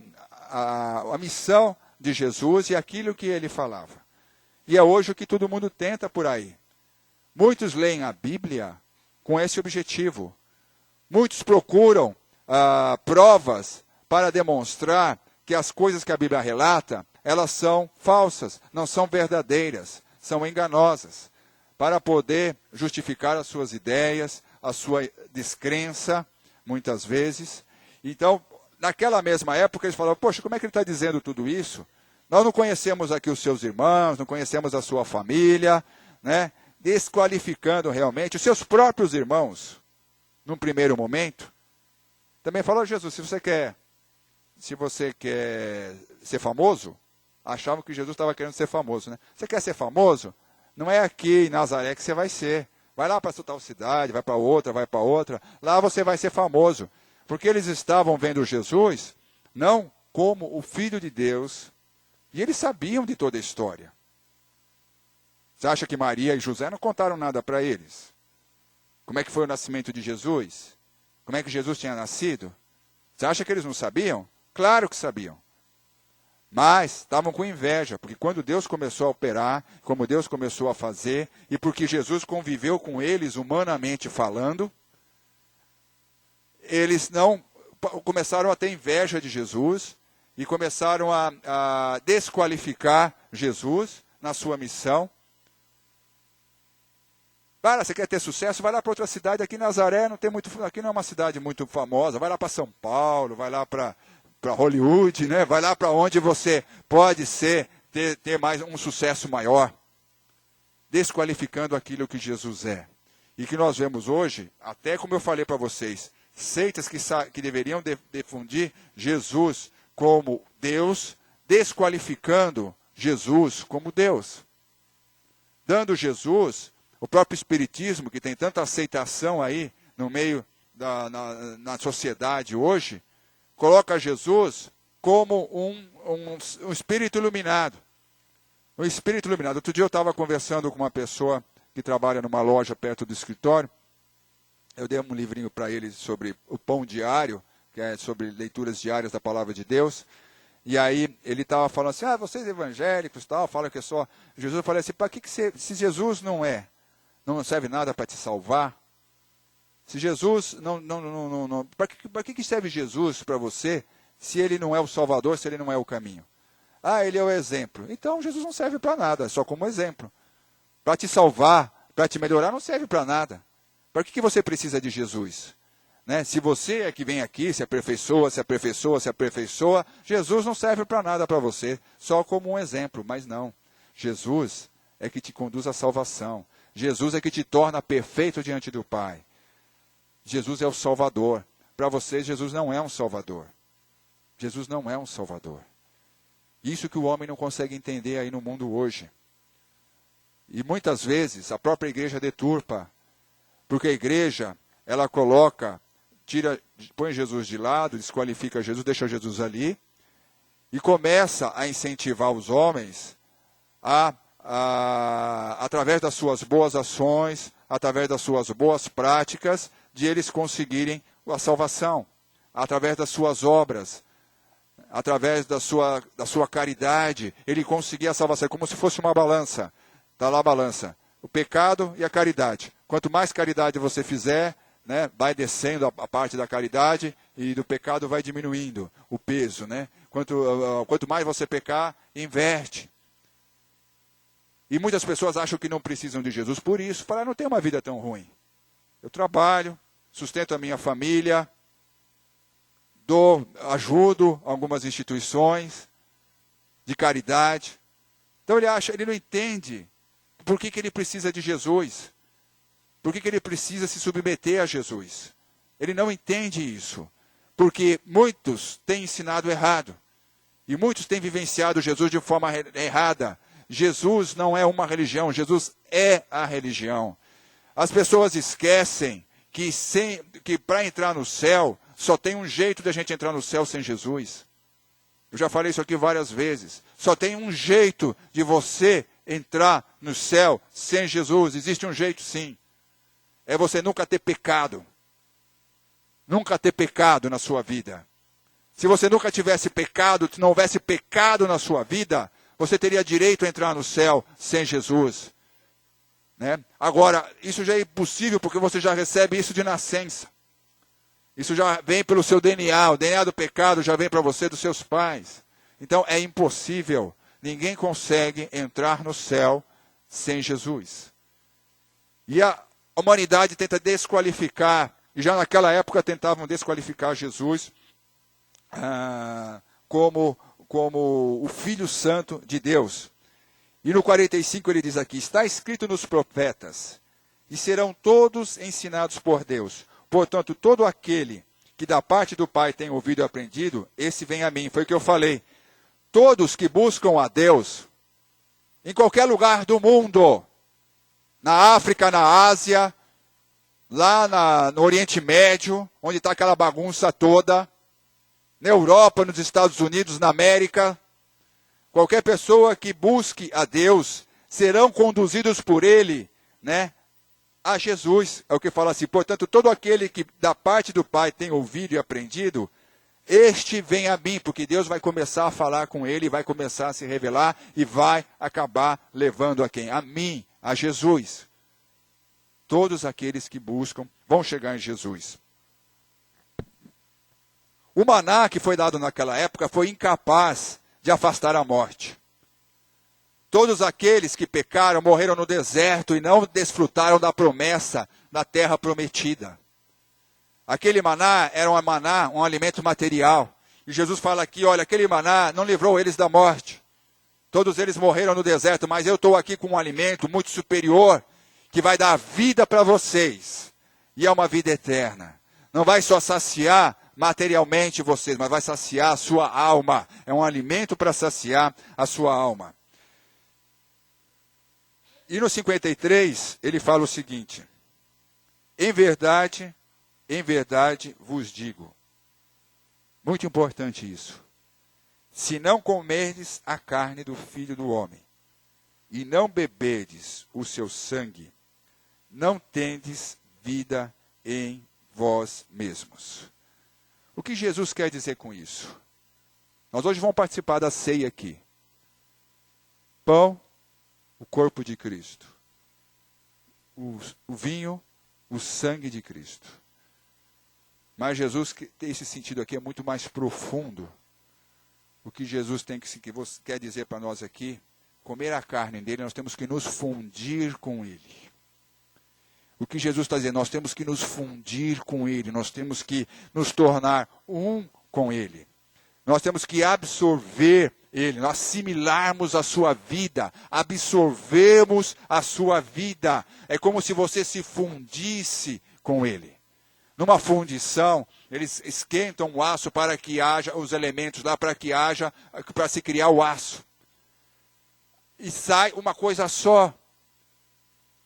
missão de Jesus e aquilo que ele falava. E é hoje o que todo mundo tenta por aí. Muitos leem a Bíblia com esse objetivo. Muitos procuram provas para demonstrar que as coisas que a Bíblia relata, elas são falsas, não são verdadeiras, são enganosas, para poder justificar as suas ideias, a sua descrença, muitas vezes. Então, naquela mesma época, eles falavam, poxa, como é que ele está dizendo tudo isso? Nós não conhecemos aqui os seus irmãos, não conhecemos a sua família, né? Desqualificando realmente os seus próprios irmãos, num primeiro momento. Também falou, Jesus, se você quer ser famoso, achavam que Jesus estava querendo ser famoso, né? Você quer ser famoso? Não é aqui em Nazaré que você vai ser. Vai lá para essa tal cidade, vai para outra. Lá você vai ser famoso. Porque eles estavam vendo Jesus não como o Filho de Deus. E eles sabiam de toda a história. Você acha que Maria e José não contaram nada para eles? Como é que foi o nascimento de Jesus? Como é que Jesus tinha nascido? Você acha que eles não sabiam? Claro que sabiam. Mas estavam com inveja, porque quando Deus começou a operar, como Deus começou a fazer, e porque Jesus conviveu com eles humanamente falando, eles não começaram a ter inveja de Jesus e começaram a desqualificar Jesus na sua missão. Cara, você quer ter sucesso? Vai lá para outra cidade. Aqui em Nazaré aqui não é uma cidade muito famosa. Vai lá para São Paulo, vai lá para Hollywood, né? Vai lá para onde você pode ter mais um sucesso maior, desqualificando aquilo que Jesus é. E que nós vemos hoje, até como eu falei para vocês, seitas que deveriam difundir Jesus como Deus, desqualificando Jesus como Deus. Dando Jesus, o próprio Espiritismo, que tem tanta aceitação aí no meio na sociedade hoje, coloca Jesus como um espírito iluminado. Um espírito iluminado. Outro dia eu estava conversando com uma pessoa que trabalha numa loja perto do escritório. Eu dei um livrinho para ele sobre o pão diário, que é sobre leituras diárias da palavra de Deus. E aí ele estava falando assim, vocês evangélicos, falam que é só Jesus. Eu falei assim, para que se Jesus não serve nada para te salvar? Se Jesus para que serve Jesus para você, se ele não é o Salvador, se ele não é o caminho? Ele é o exemplo. Então Jesus não serve para nada, é só como exemplo. Para te salvar, para te melhorar, não serve para nada. Para que você precisa de Jesus? Né? Se você é que vem aqui, se aperfeiçoa, Jesus não serve para nada para você, só como um exemplo, mas não. Jesus é que te conduz à salvação. Jesus é que te torna perfeito diante do Pai. Jesus é o Salvador. Para vocês, Jesus não é um Salvador. Jesus não é um Salvador. Isso que o homem não consegue entender aí no mundo hoje. E muitas vezes a própria igreja deturpa, porque a igreja, ela põe Jesus de lado, desqualifica Jesus, deixa Jesus ali, e começa a incentivar os homens através das suas boas ações, através das suas boas práticas, de eles conseguirem a salvação, através das suas obras, através da sua caridade, ele conseguir a salvação. É como se fosse uma balança. Está lá a balança. O pecado e a caridade. Quanto mais caridade você fizer, né, vai descendo a parte da caridade e do pecado vai diminuindo o peso. Né? Quanto mais você pecar, inverte. E muitas pessoas acham que não precisam de Jesus por isso. Falam, não tenho uma vida tão ruim. Eu trabalho, sustento a minha família, ajudo algumas instituições de caridade. Então ele não entende por que ele precisa de Jesus. Por que ele precisa se submeter a Jesus. Ele não entende isso. Porque muitos têm ensinado errado. E muitos têm vivenciado Jesus de forma errada. Jesus não é uma religião, Jesus é a religião. As pessoas esquecem que para entrar no céu, só tem um jeito de a gente entrar no céu sem Jesus. Eu já falei isso aqui várias vezes. Só tem um jeito de você entrar no céu sem Jesus. Existe um jeito, sim. É você nunca ter pecado. Nunca ter pecado na sua vida. Se você nunca tivesse pecado, se não houvesse pecado na sua vida, você teria direito a entrar no céu sem Jesus. Né? Agora, isso já é impossível porque você já recebe isso de nascença. Isso já vem pelo seu DNA. O DNA do pecado já vem para você dos seus pais. Então é impossível. Ninguém consegue entrar no céu sem Jesus. E a humanidade tenta desqualificar, e já naquela época tentavam desqualificar Jesus como o Filho Santo de Deus. E no 45 ele diz aqui, está escrito nos profetas, e serão todos ensinados por Deus. Portanto, todo aquele que da parte do Pai tem ouvido e aprendido, esse vem a mim. Foi o que eu falei. Todos que buscam a Deus, em qualquer lugar do mundo, na África, na Ásia, lá no Oriente Médio, onde está aquela bagunça toda, na Europa, nos Estados Unidos, na América, qualquer pessoa que busque a Deus, serão conduzidos por Ele, né, a Jesus. É o que fala assim, portanto, todo aquele que da parte do Pai tem ouvido e aprendido, este vem a mim, porque Deus vai começar a falar com ele, vai começar a se revelar e vai acabar levando a quem? A mim, a Jesus. Todos aqueles que buscam vão chegar em Jesus. O maná que foi dado naquela época foi incapaz de afastar a morte. Todos aqueles que pecaram morreram no deserto e não desfrutaram da promessa da terra prometida. Aquele maná era um alimento material. E Jesus fala aqui, olha, aquele maná não livrou eles da morte. Todos eles morreram no deserto, mas eu estou aqui com um alimento muito superior, que vai dar vida para vocês. E é uma vida eterna. Não vai só saciar materialmente vocês, mas vai saciar a sua alma. É um alimento para saciar a sua alma. E no 53, ele fala o seguinte, em verdade vos digo. Muito importante isso. Se não comerdes a carne do Filho do Homem, e não beberdes o seu sangue, não tendes vida em vós mesmos. O que Jesus quer dizer com isso? Nós hoje vamos participar da ceia aqui. Pão, o corpo de Cristo. O vinho, o sangue de Cristo. Mas Jesus, esse sentido aqui é muito mais profundo. O que Jesus quer dizer para nós aqui, comer a carne dele, nós temos que nos fundir com ele. O que Jesus está dizendo, nós temos que nos fundir com ele, nós temos que nos tornar um com ele. Nós temos que absorver ele, nós assimilarmos a sua vida, absorvermos a sua vida. É como se você se fundisse com ele. Numa fundição, eles esquentam o aço para que haja os elementos lá, para se criar o aço. E sai uma coisa só.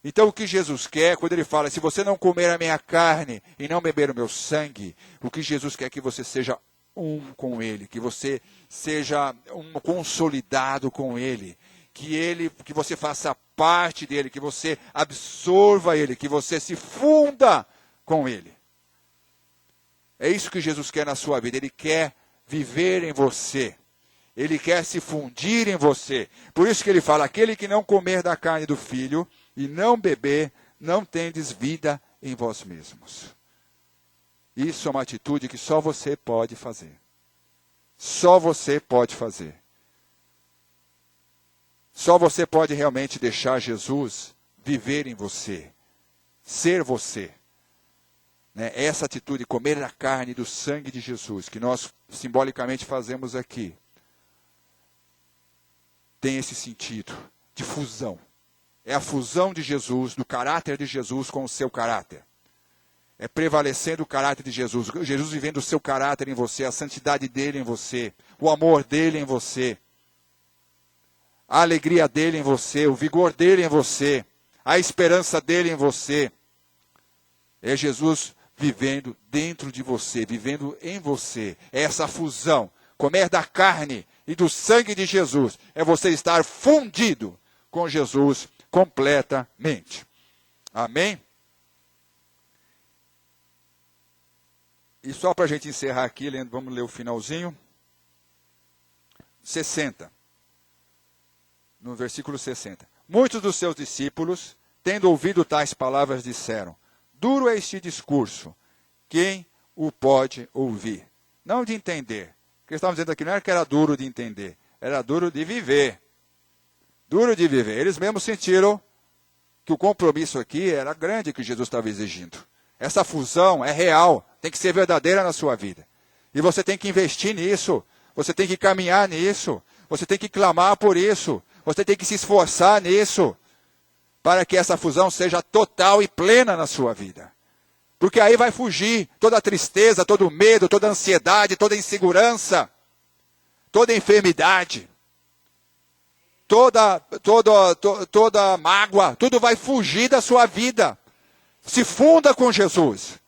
Então o que Jesus quer, quando ele fala, se você não comer a minha carne e não beber o meu sangue, o que Jesus quer é que você seja um com ele, que você seja um consolidado com ele, que você faça parte dele, que você absorva ele, que você se funda com ele. É isso que Jesus quer na sua vida. Ele quer viver em você. Ele quer se fundir em você. Por isso que ele fala, aquele que não comer da carne do Filho e não beber, não tendes vida em vós mesmos. Isso é uma atitude que só você pode fazer. Só você pode fazer. Só você pode realmente deixar Jesus viver em você. Ser você. Essa atitude, comer a carne do sangue de Jesus, que nós simbolicamente fazemos aqui, tem esse sentido de fusão. É a fusão de Jesus, do caráter de Jesus com o seu caráter. É prevalecendo o caráter de Jesus. Jesus vivendo o seu caráter em você, a santidade dele em você, o amor dele em você, a alegria dele em você, o vigor dele em você, a esperança dele em você. É Jesus vivendo dentro de você, vivendo em você. É essa fusão. Comer da carne e do sangue de Jesus é você estar fundido com Jesus completamente. Amém? E só para a gente encerrar aqui, vamos ler o finalzinho. 60. No versículo 60. Muitos dos seus discípulos, tendo ouvido tais palavras, disseram, duro é este discurso. Quem o pode ouvir. Não de entender. O que eles estavam dizendo aqui não era que era duro de entender, era duro de viver. Duro de viver. Eles mesmos sentiram que o compromisso aqui era grande que Jesus estava exigindo. Essa fusão é real, tem que ser verdadeira na sua vida. E você tem que investir nisso, você tem que caminhar nisso, você tem que clamar por isso, você tem que se esforçar nisso, para que essa fusão seja total e plena na sua vida. Porque aí vai fugir toda a tristeza, todo o medo, toda a ansiedade, toda a insegurança, toda a enfermidade, toda a mágoa, tudo vai fugir da sua vida. Se funda com Jesus.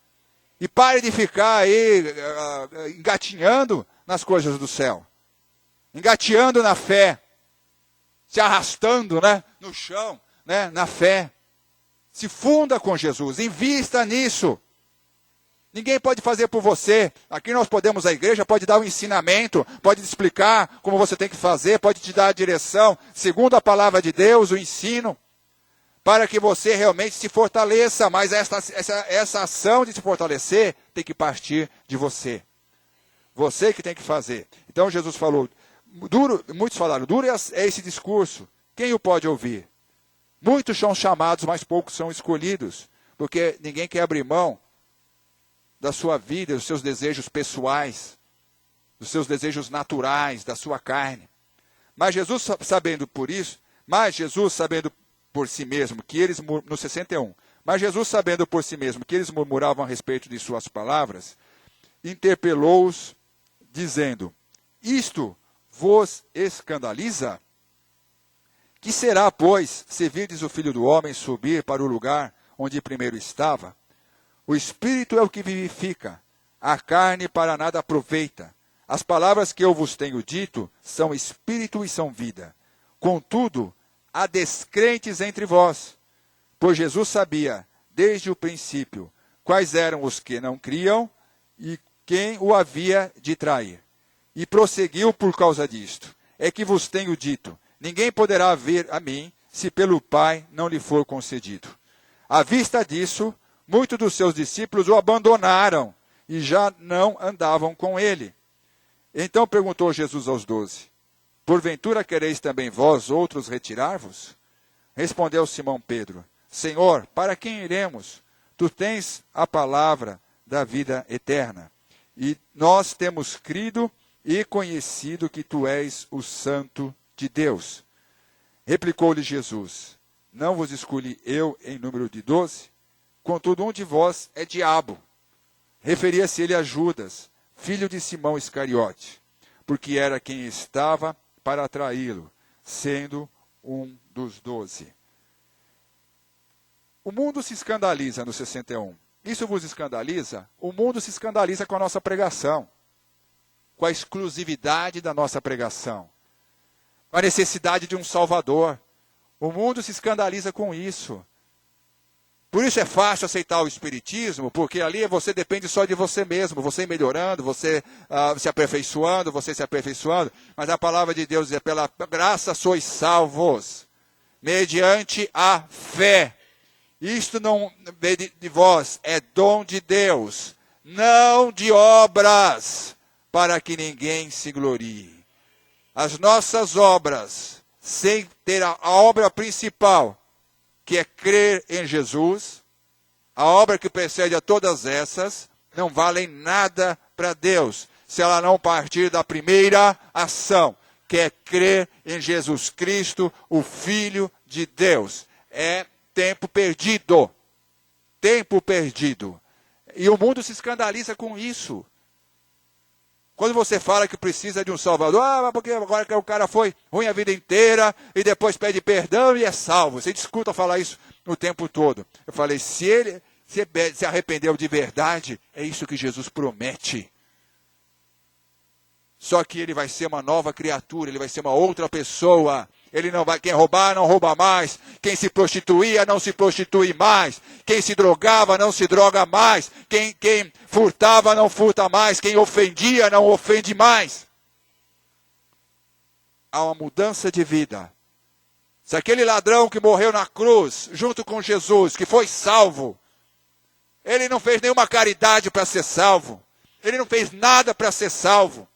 E pare de ficar aí engatinhando nas coisas do céu. Engateando na fé. Se arrastando, né, no chão, né, na fé. Se funda com Jesus. Invista nisso. Ninguém pode fazer por você. Aqui nós podemos, a igreja pode dar um ensinamento, pode te explicar como você tem que fazer, pode te dar a direção, segundo a palavra de Deus, o ensino, para que você realmente se fortaleça. Mas essa ação de se fortalecer tem que partir de você. Você que tem que fazer. Então Jesus falou, duro, muitos falaram, duro é esse discurso. Quem o pode ouvir? Muitos são chamados, mas poucos são escolhidos. Porque ninguém quer abrir mão da sua vida, dos seus desejos pessoais, dos seus desejos naturais, da sua carne. Mas Jesus sabendo por si mesmo que eles, no 61, mas Jesus sabendo por si mesmo que eles murmuravam a respeito de suas palavras, interpelou-os, dizendo, isto vos escandaliza? Que será, pois, se virdes o Filho do Homem subir para o lugar onde primeiro estava? O Espírito é o que vivifica, a carne para nada aproveita. As palavras que eu vos tenho dito são Espírito e são vida. Contudo, há descrentes entre vós, pois Jesus sabia, desde o princípio, quais eram os que não criam e quem o havia de trair. E prosseguiu por causa disto. É que vos tenho dito, ninguém poderá vir a mim, se pelo Pai não lhe for concedido. À vista disso, muitos dos seus discípulos o abandonaram e já não andavam com ele. Então perguntou Jesus aos 12, porventura quereis também vós outros retirar-vos? Respondeu Simão Pedro, Senhor, para quem iremos? Tu tens a palavra da vida eterna. E nós temos crido e conhecido que tu és o Santo de Deus. Replicou-lhe Jesus, não vos escolhi eu em número de 12? Contudo, um de vós é diabo. Referia-se ele a Judas, filho de Simão Iscariote, porque era quem estava para traí-lo, sendo um dos 12. O mundo se escandaliza no 61. Isso vos escandaliza? O mundo se escandaliza com a nossa pregação, com a exclusividade da nossa pregação, com a necessidade de um Salvador. O mundo se escandaliza com isso. Por isso é fácil aceitar o Espiritismo, porque ali você depende só de você mesmo, você melhorando, você se aperfeiçoando, mas a palavra de Deus é, pela graça sois salvos, mediante a fé. Isto não vem de vós, é dom de Deus, não de obras, para que ninguém se glorie. As nossas obras, sem ter a obra principal, que é crer em Jesus, a obra que precede a todas essas, não valem nada para Deus, se ela não partir da primeira ação, que é crer em Jesus Cristo, o Filho de Deus. É tempo perdido. Tempo perdido. E o mundo se escandaliza com isso. Quando você fala que precisa de um Salvador, porque agora que o cara foi ruim a vida inteira e depois pede perdão e é salvo. Você escuta falar isso o tempo todo. Eu falei, se ele se arrependeu de verdade, é isso que Jesus promete. Só que ele vai ser uma nova criatura, ele vai ser uma outra pessoa. Ele não vai, quem roubar não rouba mais, quem se prostituía não se prostitui mais, quem se drogava não se droga mais, quem furtava não furta mais, quem ofendia não ofende mais. Há uma mudança de vida. Se aquele ladrão que morreu na cruz, junto com Jesus, que foi salvo, Ele não fez nenhuma caridade para ser salvo. Ele não fez nada para ser salvo.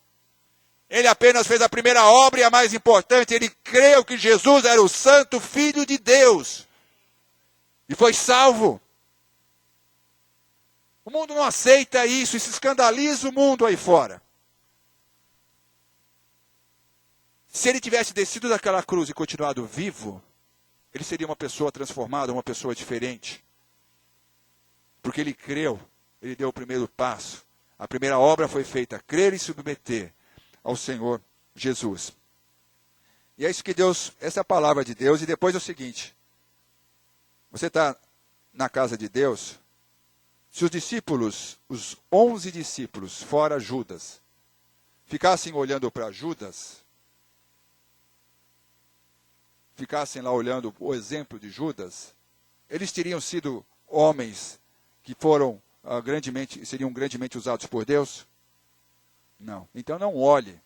Ele apenas fez a primeira obra e a mais importante. Ele creu que Jesus era o Santo Filho de Deus. E foi salvo. O mundo não aceita isso. Isso escandaliza o mundo aí fora. Se ele tivesse descido daquela cruz e continuado vivo, ele seria uma pessoa transformada, uma pessoa diferente. Porque ele creu, ele deu o primeiro passo. A primeira obra foi feita, crer e submeter ao Senhor Jesus. E é isso que Deus, essa é a palavra de Deus. E depois é o seguinte, você está na casa de Deus, se os discípulos, os 11 discípulos, fora Judas, ficassem olhando para Judas, ficassem lá olhando o exemplo de Judas, eles teriam sido homens que foram seriam grandemente usados por Deus? Não. Então não olhe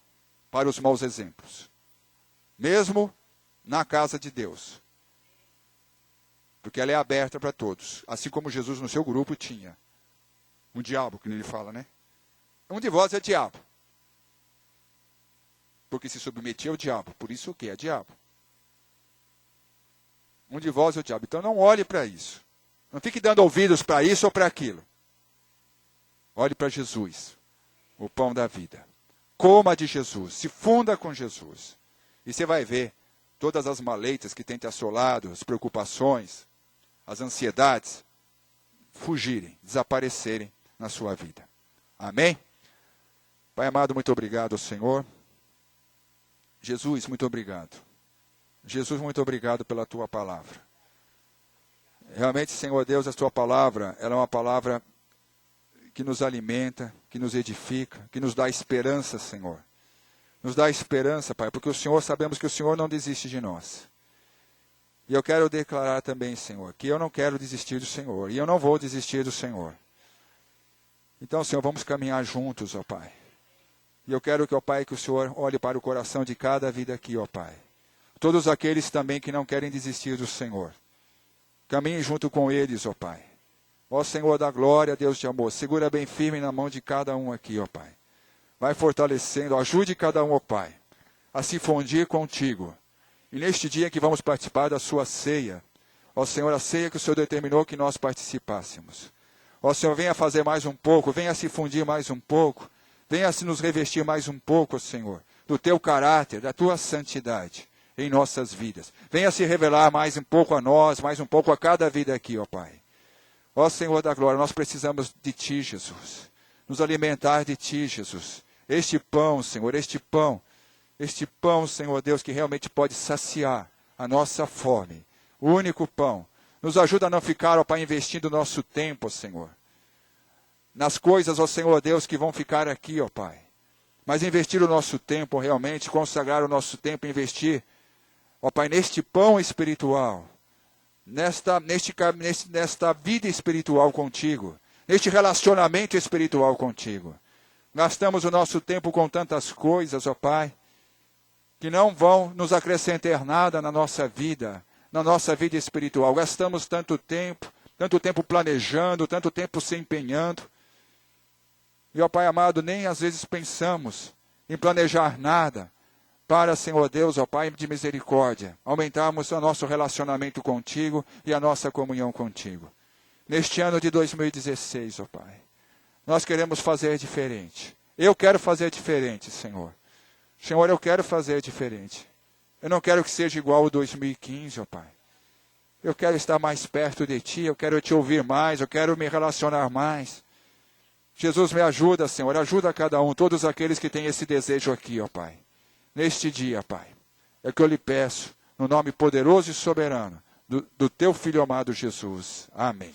para os maus exemplos. Mesmo na casa de Deus. Porque ela é aberta para todos. Assim como Jesus no seu grupo tinha. Um diabo, que ele fala, né? Um de vós é diabo. Porque se submetia ao diabo. Por isso o que é diabo? Um de vós é o diabo. Então não olhe para isso. Não fique dando ouvidos para isso ou para aquilo. Olhe para Jesus, o pão da vida. Coma de Jesus, se funda com Jesus. E você vai ver todas as maleitas que têm te assolado, as preocupações, as ansiedades, fugirem, desaparecerem na sua vida. Amém? Pai amado, muito obrigado, Senhor. Jesus, muito obrigado. Jesus, muito obrigado pela tua palavra. Realmente, Senhor Deus, a tua palavra, ela é uma palavra que nos alimenta, que nos edifica, que nos dá esperança, Senhor. Nos dá esperança, Pai, porque o Senhor, sabemos que o Senhor não desiste de nós. E eu quero declarar também, Senhor, que eu não quero desistir do Senhor, e eu não vou desistir do Senhor. Então, Senhor, vamos caminhar juntos, ó Pai. E eu quero que, ó Pai, que o Senhor olhe para o coração de cada vida aqui, ó Pai. Todos aqueles também que não querem desistir do Senhor. Caminhe junto com eles, ó Pai. Ó Senhor da glória, Deus de amor, segura bem firme na mão de cada um aqui, ó Pai. Vai fortalecendo, ajude cada um, ó Pai, a se fundir contigo. E neste dia que vamos participar da sua ceia, ó Senhor, a ceia que o Senhor determinou que nós participássemos. Ó Senhor, venha fazer mais um pouco, venha se fundir mais um pouco, venha se nos revestir mais um pouco, ó Senhor, do teu caráter, da tua santidade em nossas vidas. Venha se revelar mais um pouco a nós, mais um pouco a cada vida aqui, ó Pai. Ó Senhor da glória, nós precisamos de Ti, Jesus. Nos alimentar de Ti, Jesus. Este pão, Senhor, este pão, Senhor Deus, que realmente pode saciar a nossa fome. O único pão. Nos ajuda a não ficar, ó Pai, investindo o nosso tempo, Senhor. Nas coisas, ó Senhor Deus, que vão ficar aqui, ó Pai. Mas investir o nosso tempo realmente, consagrar o nosso tempo, investir, ó Pai, neste pão espiritual. Nesta vida espiritual contigo, neste relacionamento espiritual contigo. Gastamos o nosso tempo com tantas coisas, ó Pai, que não vão nos acrescentar nada na nossa vida espiritual. Gastamos tanto tempo planejando, tanto tempo se empenhando. E, ó Pai amado, nem às vezes pensamos em planejar nada, para, Senhor Deus, ó Pai de misericórdia, aumentarmos o nosso relacionamento contigo e a nossa comunhão contigo. Neste ano de 2016, ó Pai, nós queremos fazer diferente. Eu quero fazer diferente, Senhor. Senhor, eu quero fazer diferente. Eu não quero que seja igual ao 2015, ó Pai. Eu quero estar mais perto de Ti, eu quero Te ouvir mais, eu quero me relacionar mais. Jesus, me ajuda, Senhor, ajuda cada um, todos aqueles que têm esse desejo aqui, ó Pai. Neste dia, Pai, é que eu lhe peço, no nome poderoso e soberano do Teu Filho amado Jesus. Amém.